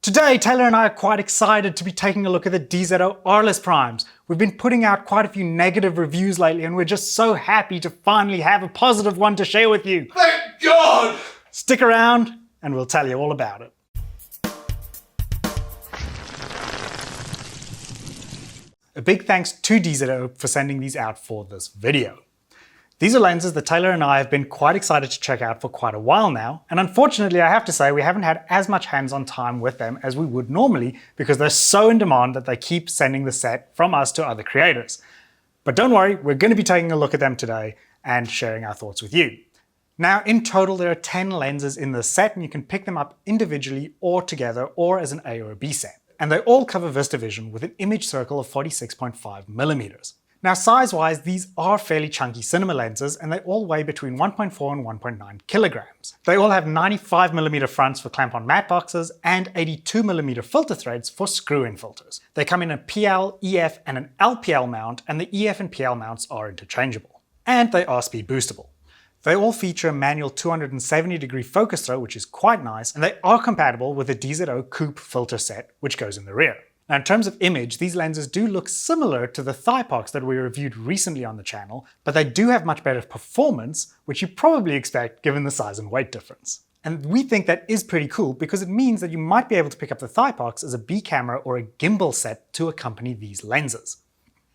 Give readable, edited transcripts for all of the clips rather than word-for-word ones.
Today, Taylor and I are quite excited to be taking a look at the DZO Arles Primes. We've been putting out quite a few negative reviews lately and we're just so happy to finally have a positive one to share with you. Thank God! Stick around and we'll tell you all about it. A big thanks to DZO for sending these out for this video. These are lenses that Taylor and I have been quite excited to check out for quite a while now, and unfortunately I have to say we haven't had as much hands-on time with them as we would normally because they're so in demand that they keep sending the set from us to other creators. But don't worry, we're going to be taking a look at them today and sharing our thoughts with you. Now in total there are 10 lenses in this set and you can pick them up individually or together or as an A or a B set. And they all cover Vista Vision with an image circle of 46.5mm. Now size-wise, these are fairly chunky cinema lenses and they all weigh between 1.4 and 1.9 kilograms. They all have 95mm fronts for clamp-on matte boxes and 82mm filter threads for screw-in filters. They come in a PL, EF and an LPL mount, and the EF and PL mounts are interchangeable. And they are speed boostable. They all feature a manual 270-degree focus throw, which is quite nice, and they are compatible with the DZO Coupe filter set, which goes in the rear. Now in terms of image, these lenses do look similar to the Thighpox that we reviewed recently on the channel, but they do have much better performance, which you probably expect given the size and weight difference. And we think that is pretty cool because it means that you might be able to pick up the Thighpox as a B camera or a gimbal set to accompany these lenses.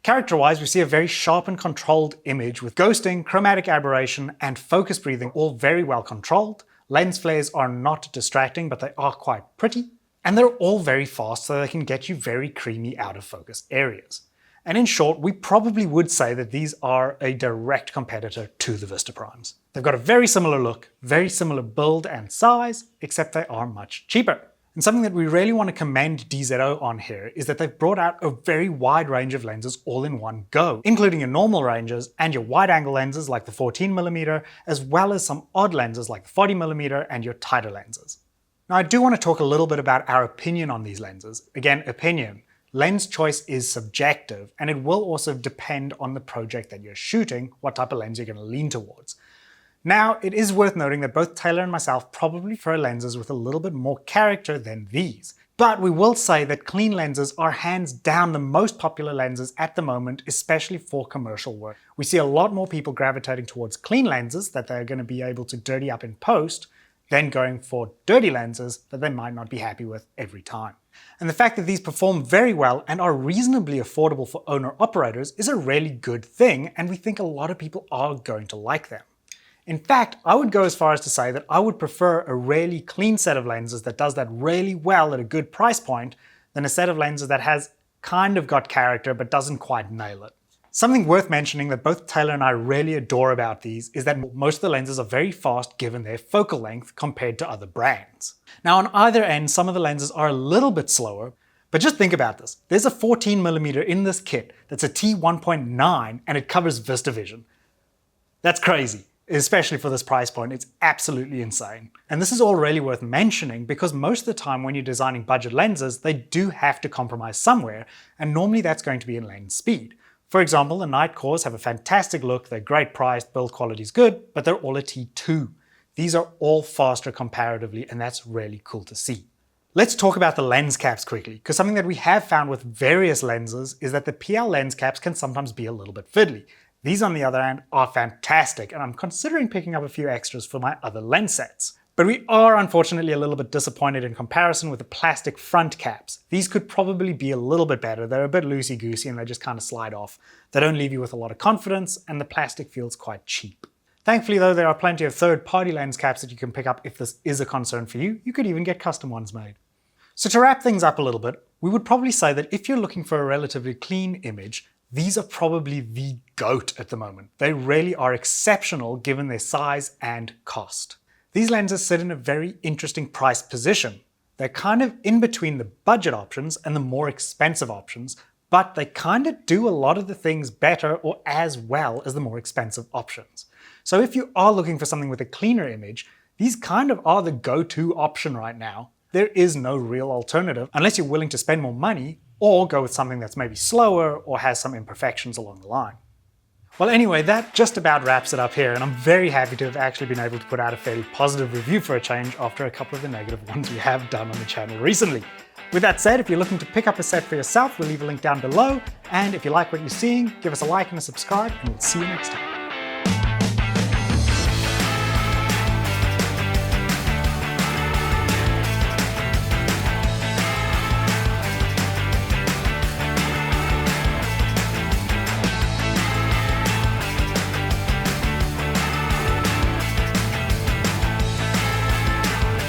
Character-wise, we see a very sharp and controlled image with ghosting, chromatic aberration, and focus breathing all very well controlled. Lens flares are not distracting, but they are quite pretty. And they're all very fast so they can get you very creamy out of focus areas. And in short, we probably would say that these are a direct competitor to the Vista Primes. They've got a very similar look, very similar build and size, except they are much cheaper. And something that we really want to commend DZO on here is that they've brought out a very wide range of lenses all in one go, including your normal ranges and your wide-angle lenses like the 14mm, as well as some odd lenses like the 40mm and your tighter lenses. Now I do want to talk a little bit about our opinion on these lenses. Again, opinion. Lens choice is subjective and it will also depend on the project that you're shooting, what type of lens you're going to lean towards. Now, it is worth noting that both Taylor and myself probably prefer lenses with a little bit more character than these. But we will say that clean lenses are hands down the most popular lenses at the moment, especially for commercial work. We see a lot more people gravitating towards clean lenses that they're going to be able to dirty up in post, than going for dirty lenses that they might not be happy with every time. And the fact that these perform very well and are reasonably affordable for owner-operators is a really good thing, and we think a lot of people are going to like them. In fact, I would go as far as to say that I would prefer a really clean set of lenses that does that really well at a good price point than a set of lenses that has kind of got character but doesn't quite nail it. Something worth mentioning that both Taylor and I really adore about these is that most of the lenses are very fast given their focal length compared to other brands. Now on either end, some of the lenses are a little bit slower, but just think about this. There's a 14mm in this kit that's a T1.9 and it covers Vista Vision. That's crazy, especially for this price point. It's absolutely insane. And this is all really worth mentioning because most of the time when you're designing budget lenses, they do have to compromise somewhere, and normally that's going to be in lens speed. For example, the Night Cores have a fantastic look, they're great priced, build quality is good, but they're all a T2. These are all faster comparatively, and that's really cool to see. Let's talk about the lens caps quickly, because something that we have found with various lenses is that the PL lens caps can sometimes be a little bit fiddly. These on the other hand are fantastic, and I'm considering picking up a few extras for my other lens sets. But we are unfortunately a little bit disappointed in comparison with the plastic front caps. These could probably be a little bit better. They're a bit loosey-goosey and they just kind of slide off. They don't leave you with a lot of confidence and the plastic feels quite cheap. Thankfully though, there are plenty of third-party lens caps that you can pick up if this is a concern for you. You could even get custom ones made. So to wrap things up a little bit, we would probably say that if you're looking for a relatively clean image, these are probably the GOAT at the moment. They really are exceptional given their size and cost. These lenses sit in a very interesting price position. They're kind of in between the budget options and the more expensive options, but they kind of do a lot of the things better or as well as the more expensive options. So if you are looking for something with a cleaner image, these kind of are the go-to option right now. There is no real alternative unless you're willing to spend more money or go with something that's maybe slower or has some imperfections along the line. Well anyway, that just about wraps it up here, and I'm very happy to have actually been able to put out a fairly positive review for a change after a couple of the negative ones we have done on the channel recently. With that said, if you're looking to pick up a set for yourself, we'll leave a link down below. And if you like what you're seeing, give us a like and a subscribe, and we'll see you next time.